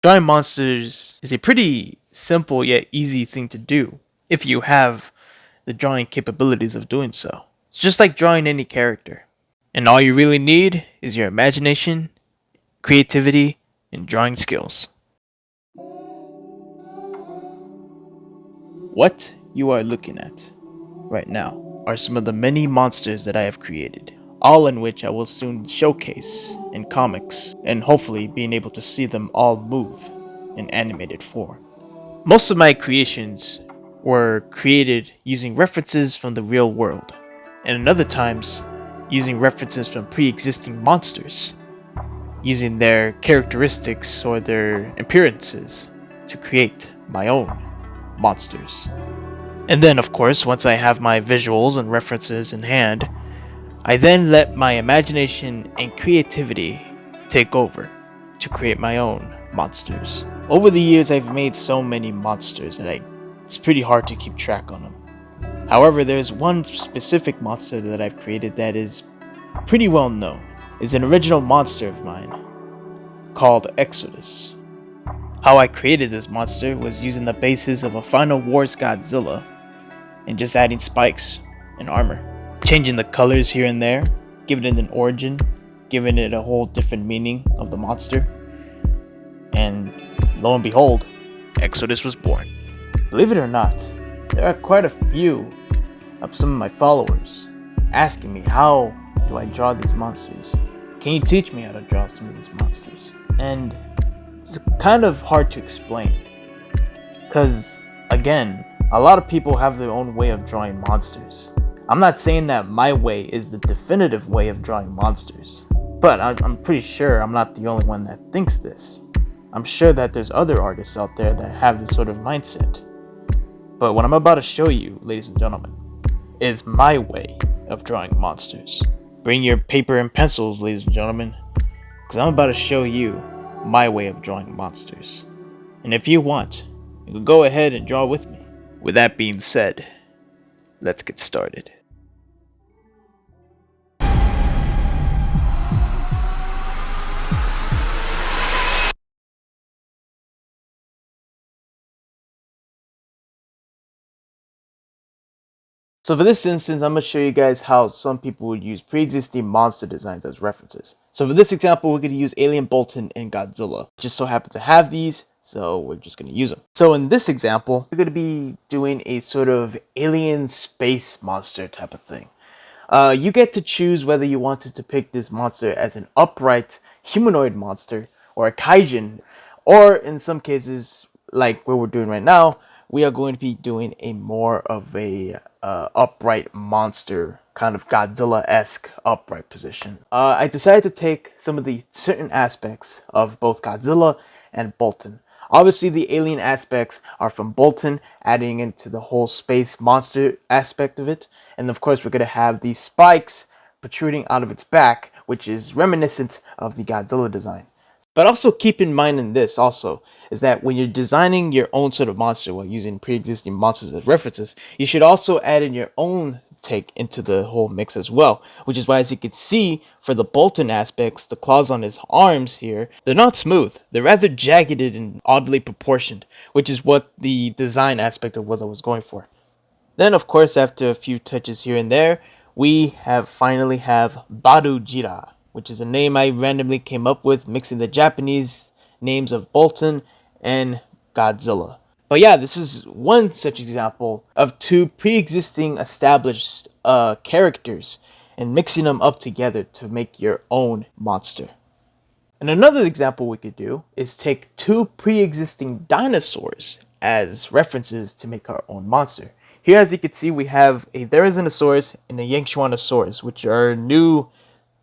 Drawing monsters is a pretty simple yet easy thing to do if you have the drawing capabilities of doing so. It's just like drawing any character. And all you really need is your imagination, creativity, and drawing skills. What you are looking at right now are some of the many monsters that I have created, all in which I will soon showcase in comics, and hopefully being able to see them all move in animated form. Most of my creations were created using references from the real world, and in other times using references from pre-existing monsters, using their characteristics or their appearances to create my own monsters. And then, of course, once I have my visuals and references in hand, I then let my imagination and creativity take over to create my own monsters. Over the years, I've made so many monsters that it's pretty hard to keep track on them. However, there's one specific monster that I've created that is pretty well known. It's an original monster of mine called Exodus. How I created this monster was using the basis of a Final Wars Godzilla and just adding spikes and armor, changing the colors here and there, giving it an origin, giving it a whole different meaning of the monster, and lo and behold, Exodus was born. Believe it or not, there are quite a few of some of my followers asking me, how do I draw these monsters? Can you teach me how to draw some of these monsters? And it's kind of hard to explain, because again, a lot of people have their own way of drawing monsters. I'm not saying that my way is the definitive way of drawing monsters, but I'm pretty sure I'm not the only one that thinks this. I'm sure that there's other artists out there that have this sort of mindset. But what I'm about to show you, ladies and gentlemen, is my way of drawing monsters. Bring your paper and pencils, ladies and gentlemen, because I'm about to show you my way of drawing monsters. And if you want, you can go ahead and draw with me. With that being said, let's get started. So for this instance, I'm going to show you guys how some people would use pre-existing monster designs as references. So for this example, we're going to use Alien Bolton and Godzilla. Just so happen to have these, so we're just going to use them. So in this example, we're going to be doing a sort of alien space monster type of thing. You get to choose whether you want to depict this monster as an upright humanoid monster or a kaijin, or in some cases, like what we're doing right now, we are going to be doing a more of a upright monster, kind of Godzilla-esque upright position. I decided to take some of the certain aspects of both Godzilla and Bolton. Obviously, the alien aspects are from Bolton, adding into the whole space monster aspect of it. And of course, we're going to have these spikes protruding out of its back, which is reminiscent of the Godzilla design. But also keep in mind in this also is that when you're designing your own sort of monster while using pre-existing monsters as references, you should also add in your own take into the whole mix as well, which is why, as you can see, for the Bolton aspects, the claws on his arms here, they're not smooth. They're rather jagged and oddly proportioned, which is what the design aspect of what I was going for. Then, of course, after a few touches here and there, we finally have Barujira, which is a name I randomly came up with, mixing the Japanese names of Bolton and Godzilla. But yeah, this is one such example of two pre-existing established characters and mixing them up together to make your own monster. And another example we could do is take two pre-existing dinosaurs as references to make our own monster. Here, as you can see, we have a Therizinosaurus and a Yanchuanosaurus, which are new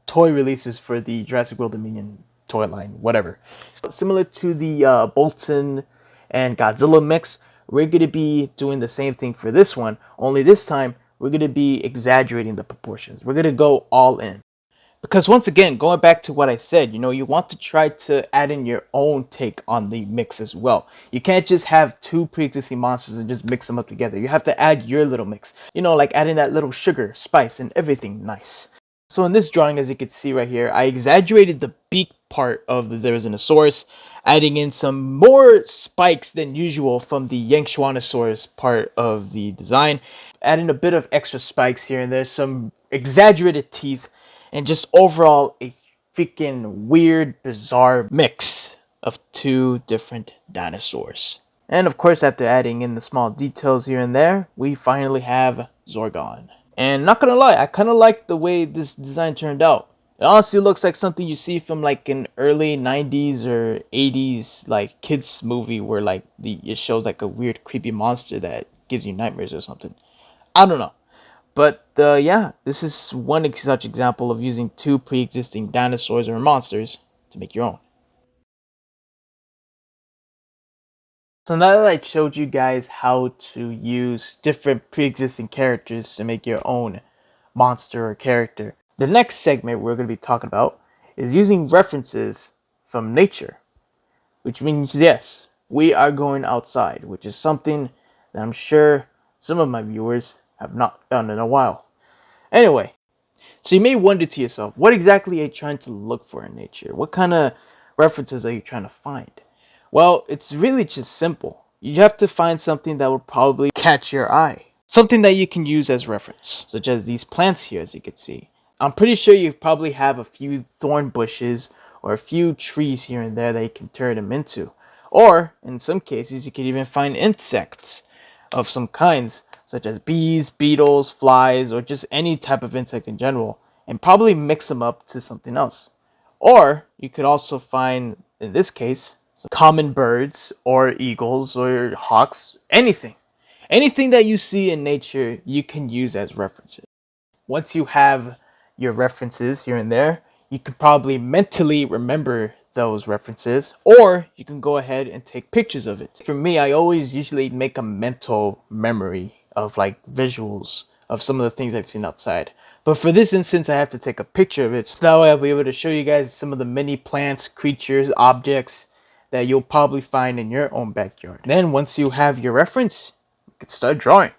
toy releases for the Jurassic World Dominion toy line, whatever. Similar to the Bolton and Godzilla mix, we're going to be doing the same thing for this one, only this time we're going to be exaggerating the proportions. We're going to go all in. Because once again, going back to what I said, you want to try to add in your own take on the mix as well. You can't just have two pre-existing monsters and just mix them up together. You have to add your little mix. Like adding that little sugar, spice, and everything nice. So in this drawing, as you can see right here, I exaggerated the beak part of the Therizinosaurus, adding in some more spikes than usual from the Yangchuanosaurus part of the design, adding a bit of extra spikes here and there, some exaggerated teeth, and just overall a freaking weird, bizarre mix of two different dinosaurs. And of course, after adding in the small details here and there, we finally have Zorgon. And not gonna lie, I kind of like the way this design turned out. It honestly looks like something you see from like an early 90s or 80s like kids movie where like it shows like a weird creepy monster that gives you nightmares or something. I don't know. But yeah, this is one such example of using two pre-existing dinosaurs or monsters to make your own. So now that I showed you guys how to use different pre-existing characters to make your own monster or character, the next segment we're going to be talking about is using references from nature, which means yes, we are going outside, which is something that I'm sure some of my viewers have not done in a while. Anyway, so you may wonder to yourself, what exactly are you trying to look for in nature? What kind of references are you trying to find? Well, it's really just simple. You have to find something that will probably catch your eye. Something that you can use as reference, such as these plants here, as you can see. I'm pretty sure you probably have a few thorn bushes or a few trees here and there that you can turn them into. Or, in some cases, you can even find insects of some kinds, such as bees, beetles, flies, or just any type of insect in general, and probably mix them up to something else. Or, you could also find, in this case, some common birds, or eagles, or hawks, anything. Anything that you see in nature, you can use as references. Once you have your references here and there, you can probably mentally remember those references, or you can go ahead and take pictures of it. For me, I always usually make a mental memory of like visuals of some of the things I've seen outside. But for this instance, I have to take a picture of it, so that way I'll be able to show you guys some of the many plants, creatures, objects that you'll probably find in your own backyard. Then once you have your reference, you can start drawing.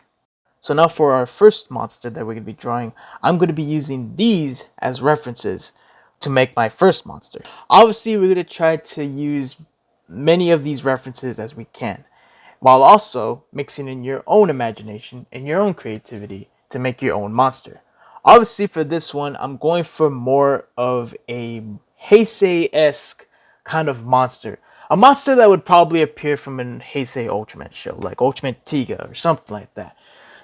So now for our first monster that we're going to be drawing, I'm going to be using these as references to make my first monster. Obviously, we're going to try to use many of these references as we can, while also mixing in your own imagination and your own creativity to make your own monster. Obviously, for this one, I'm going for more of a Heisei-esque kind of monster. A monster that would probably appear from an Heisei Ultraman show, like Ultraman Tiga or something like that.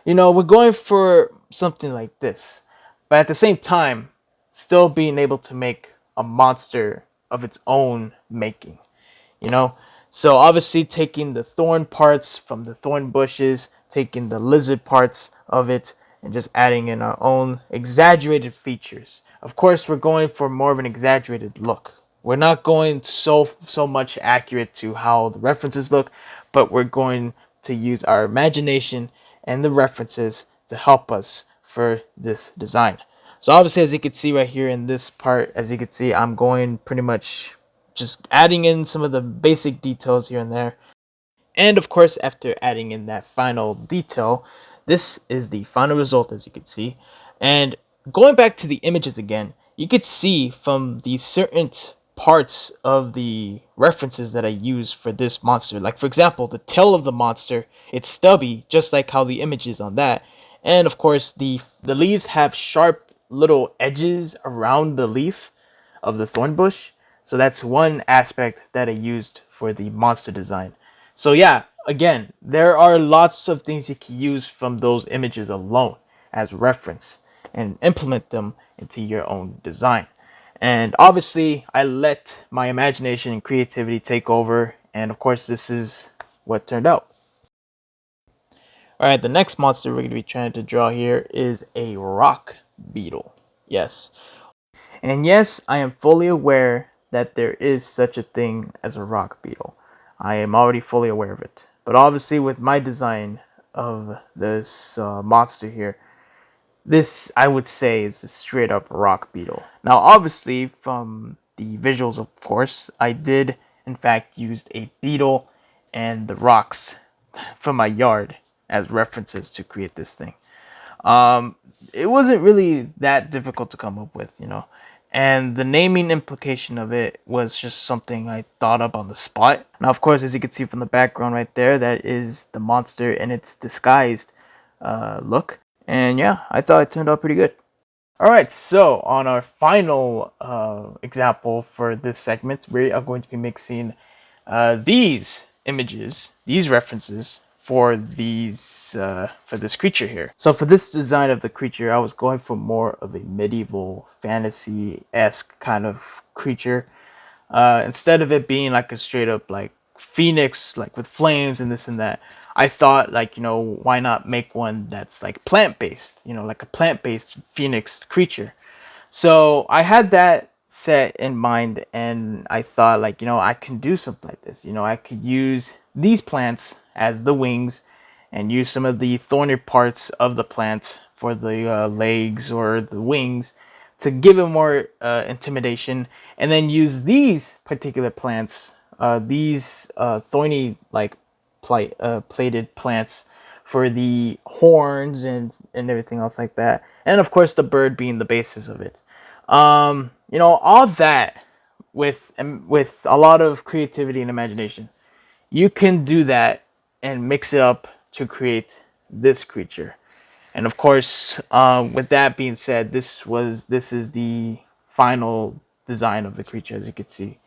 You know, we're going for something like this, but at the same time, still being able to make a monster of its own making, you know? So obviously taking the thorn parts from the thorn bushes, taking the lizard parts of it, and just adding in our own exaggerated features. Of course, we're going for more of an exaggerated look. We're not going so much accurate to how the references look, but we're going to use our imagination and the references to help us for this design. So obviously, as you can see right here in this part, as you can see, I'm going pretty much just adding in some of the basic details here and there. And of course, after adding in that final detail, this is the final result, as you can see. And going back to the images again, you could see from the certain parts of the references that I use for this monster. Like for example, the tail of the monster, it's stubby, just like how the image is on that. And of course, the leaves have sharp little edges around the leaf of the thorn bush. So that's one aspect that I used for the monster design. So yeah, again, there are lots of things you can use from those images alone as reference and implement them into your own design. And obviously, I let my imagination and creativity take over, and of course, this is what turned out. Alright, the next monster we're going to be trying to draw here is a rock beetle. Yes. And yes, I am fully aware that there is such a thing as a rock beetle. I am already fully aware of it. But obviously, with my design of this monster here, this, I would say, is a straight up rock beetle. Now, obviously, from the visuals, of course, I did, in fact, use a beetle and the rocks from my yard as references to create this thing. It wasn't really that difficult to come up with, you know. and the naming implication of it was just something I thought up on the spot. Now, of course, as you can see from the background right there, that is the monster in its disguised look. And yeah, I thought it turned out pretty good. Alright, so on our final example for this segment, we are going to be mixing these images, these references for this creature here. So for this design of the creature, I was going for more of a medieval fantasy-esque kind of creature. Instead of it being like a straight up like phoenix, like with flames and this and that, I thought like, why not make one that's like plant based, like a plant based phoenix creature. So I had that set in mind, and I thought like, I can do something like this. I could use these plants as the wings and use some of the thorny parts of the plant for the legs or the wings to give it more intimidation, and then use these particular plants, these thorny like plated plants for the horns and everything else like that, and of course the bird being the basis of it. All that with a lot of creativity and imagination, you can do that and mix it up to create this creature. And of course, with that being said, this is the final design of the creature, as you can see.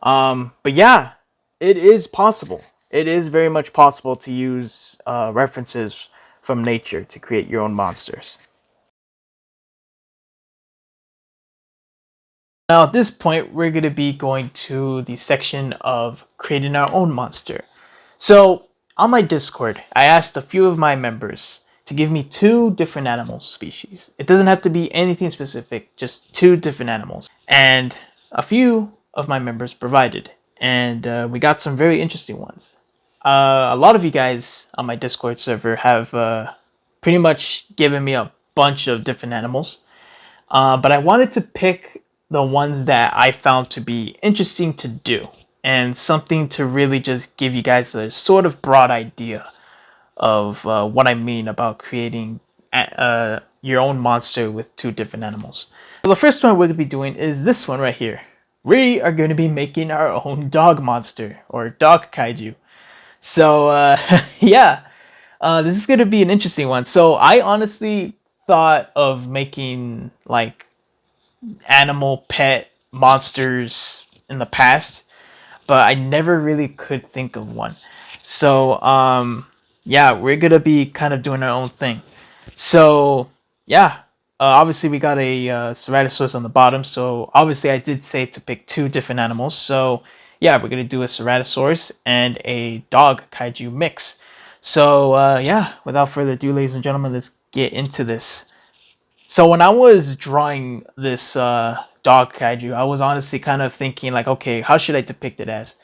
But yeah, it is possible. It is very much possible to use references from nature to create your own monsters. Now at this point, we're going to be going to the section of creating our own monster. So on my Discord, I asked a few of my members to give me two different animal species. It doesn't have to be anything specific, just two different animals. And a few of my members provided, and we got some very interesting ones. A lot of you guys on my Discord server have pretty much given me a bunch of different animals. But I wanted to pick the ones that I found to be interesting to do and something to really just give you guys a sort of broad idea of what I mean about creating your own monster with two different animals. So the first one we're going to be doing is this one right here. We are going to be making our own dog monster or dog kaiju. So yeah, this is going to be an interesting one. So I honestly thought of making like animal pet monsters in the past, but I never really could think of one. So yeah, we're gonna be kind of doing our own thing. So yeah, obviously we got a Ceratosaurus on the bottom. So obviously I did say to pick two different animals. So yeah, we're gonna do a Ceratosaurus and a dog kaiju mix. So yeah, without further ado, ladies and gentlemen, let's get into this. So when I was drawing this dog kaiju, I was honestly kind of thinking like, okay, how should I depict it as?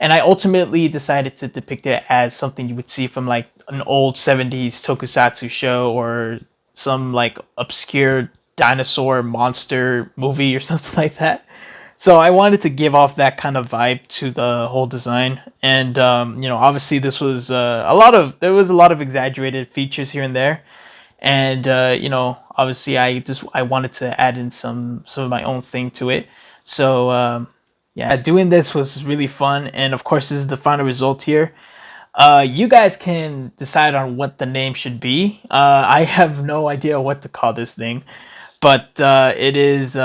And I ultimately decided to depict it as something you would see from like an old 70s tokusatsu show or some like obscure dinosaur monster movie or something like that. So I wanted to give off that kind of vibe to the whole design, and obviously this was there was a lot of exaggerated features here and there, and obviously I wanted to add in some of my own thing to it. So yeah, doing this was really fun, and of course this is the final result here. You guys can decide on what the name should be. I have no idea what to call this thing, but it is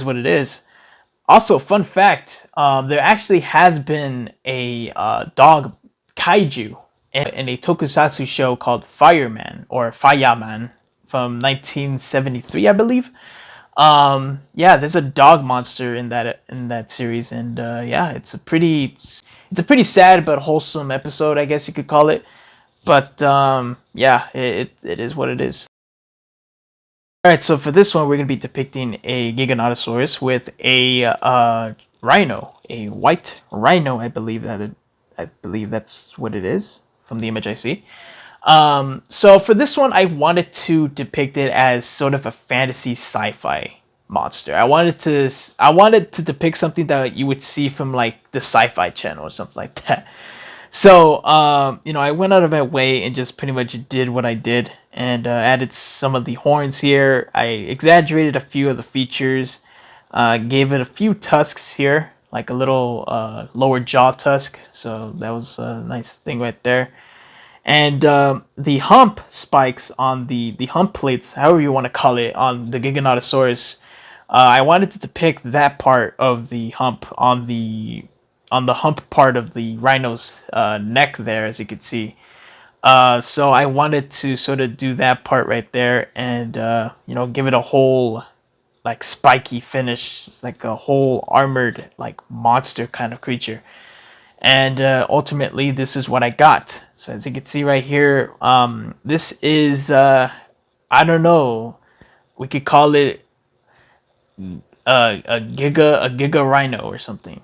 what it is. Also, fun fact: there actually has been a dog kaiju in a tokusatsu show called Fireman or Fireman from 1973, I believe. Yeah, there's a dog monster in that series, and yeah, it's a pretty sad but wholesome episode, I guess you could call it. But yeah, it is what it is. All right, so for this one, we're going to be depicting a Giganotosaurus with a rhino, a white rhino. I believe that's what it is from the image I see. So for this one, I wanted to depict it as sort of a fantasy sci-fi monster. I wanted to depict something that you would see from like the Sci-Fi Channel or something like that. So, I went out of my way and just pretty much did what I did and added some of the horns here. I exaggerated a few of the features. Gave it a few tusks here, like a little lower jaw tusk. So that was a nice thing right there. And the hump spikes on the hump plates, however you want to call it, on the Giganotosaurus. I wanted to depict that part of the hump on the hump part of the rhino's neck there, as you can see. So I wanted to sort of do that part right there, and give it a whole like spiky finish. It's like a whole armored like monster kind of creature. And ultimately, this is what I got. So as you can see right here, this is I don't know. We could call it a giga rhino or something.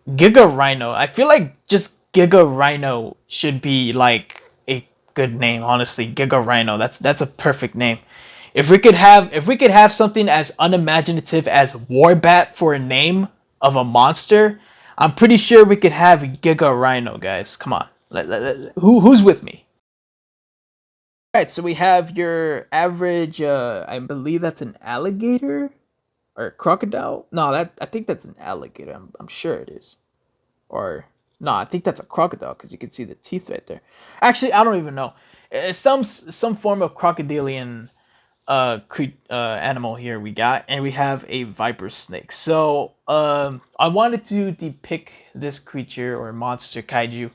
Giga Rhino. I feel like just Giga Rhino should be like a good name, honestly. Giga Rhino. That's a perfect name. If we could have something as unimaginative as Warbat for a name of a monster, I'm pretty sure we could have Giga Rhino, guys. Come on. Who's with me? All right, so we have your average I believe that's an alligator or a crocodile. No, that I think that's an alligator. I'm sure it is. Or no, I think that's a crocodile because you can see the teeth right there. Actually, I don't even know. It's some form of crocodilian animal here we got, and we have a viper snake. So I wanted to depict this creature or monster kaiju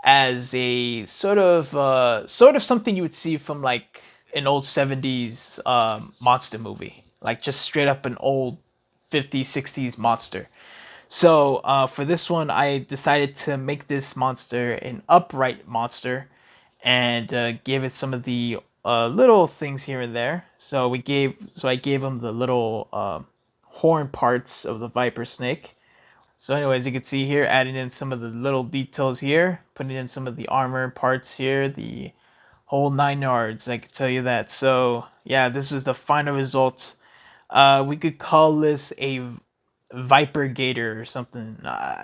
as a sort of something you would see from like an old 70s monster movie, like just straight up an old 50s 60s monster. So for this one, I decided to make this monster an upright monster, and give it some of the little things here and there. So I gave him the little horn parts of the viper snake. So anyways, you can see here, adding in some of the little details here, putting in some of the armor parts here, the whole 9 yards. I can tell you that. So yeah, this is the final result. We could call this a Viper Gator or something.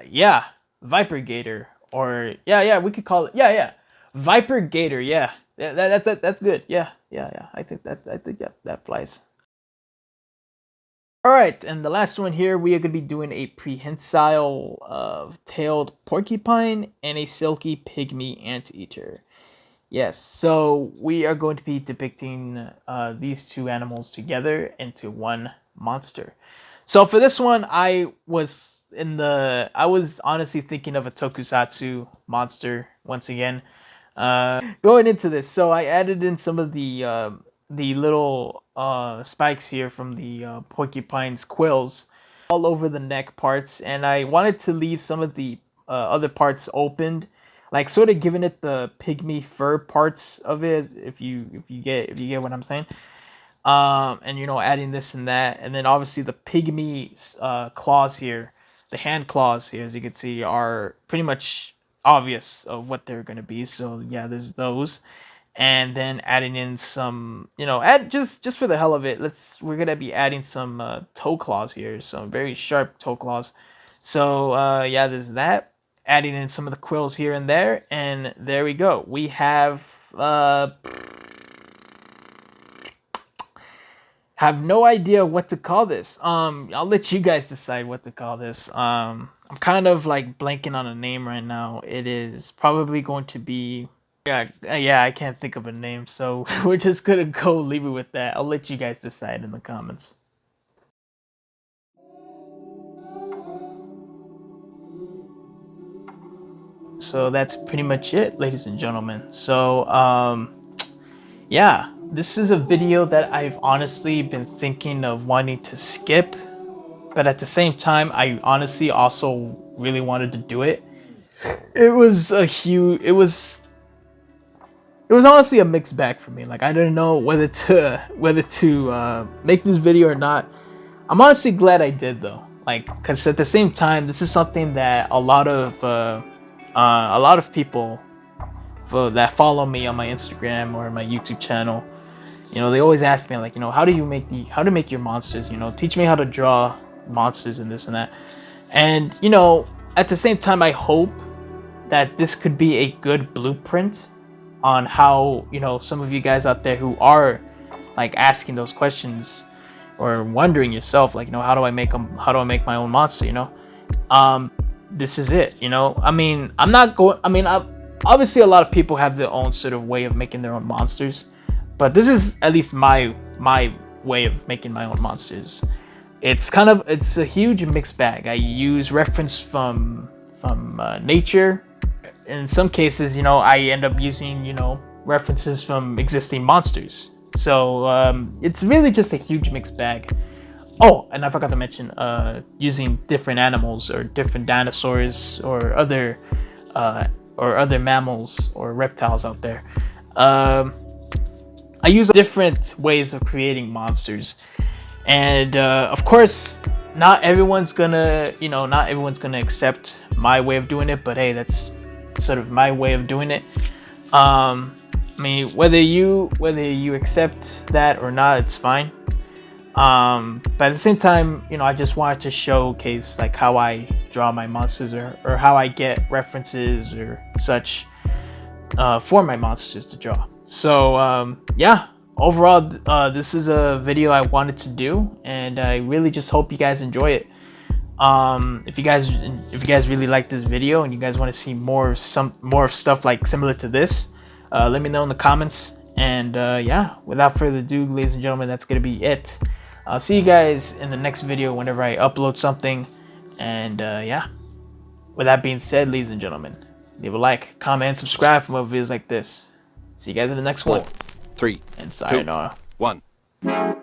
Yeah, Viper Gator, or yeah, we could call it Viper Gator. Yeah, that's good. Yeah. I think that flies. All right, and the last one here, we are going to be doing a prehensile tailed porcupine and a silky pygmy anteater. Yes, so we are going to be depicting these two animals together into one monster. So for this one, I was honestly thinking of a tokusatsu monster once again. Going into this, so I added in some of the little spikes here from the porcupine's quills all over the neck parts, and I wanted to leave some of the other parts opened, like sort of giving it the pygmy fur parts of it, if you get what I'm saying. And adding this and that, and then obviously the pygmy claws here, the hand claws here, as you can see, are pretty much obvious of what they're gonna be. So yeah, there's those, and then adding in some, add just for the hell of it. We're gonna be adding some toe claws here, some very sharp toe claws. So yeah, there's that. Adding in some of the quills here and there, and there we go. We have no idea what to call this. I'll let you guys decide what to call this. I'm kind of like blanking on a name right now. It is probably going to be, yeah, I can't think of a name, so we're just gonna go leave it with that. I'll let you guys decide in the comments. So that's pretty much it, ladies and gentlemen. So yeah, this is a video that I've honestly been thinking of wanting to skip, but at the same time, I honestly also really wanted to do it. It was a huge. It was honestly a mixed bag for me. Like I didn't know whether to make this video or not. I'm honestly glad I did though. Like, cause at the same time, this is something that a lot of people that follow me on my Instagram or my YouTube channel, they always ask me like, how to make your monsters. Teach me how to draw monsters and this and that. And at the same time, I hope that this could be a good blueprint on how some of you guys out there who are like asking those questions, or wondering yourself, like, how do I make my own monster, this is it. I mean, I'm not going, I mean, obviously a lot of people have their own sort of way of making their own monsters, but this is at least my way of making my own monsters. It's a huge mixed bag. I use reference from nature. In some cases, I end up using, references from existing monsters. So it's really just a huge mixed bag. Oh, and I forgot to mention, using different animals or different dinosaurs or other mammals or reptiles out there. I use different ways of creating monsters, and of course, not everyone's gonna accept my way of doing it. But hey, that's sort of my way of doing it. I mean, whether you accept that or not, it's fine. But at the same time, I just wanted to showcase like how I draw my monsters, or how I get references or such for my monsters to draw. So yeah, overall, this is a video I wanted to do, and I really just hope you guys enjoy it. If you guys really like this video and you guys want to see more stuff like similar to this, let me know in the comments. And yeah, without further ado, ladies and gentlemen, that's gonna be it. I'll see you guys in the next video whenever I upload something. And yeah, with that being said, ladies and gentlemen, leave a like, comment, and subscribe for more videos like this. See you guys in the next one. 4, 3, and sayonara. 2, 1.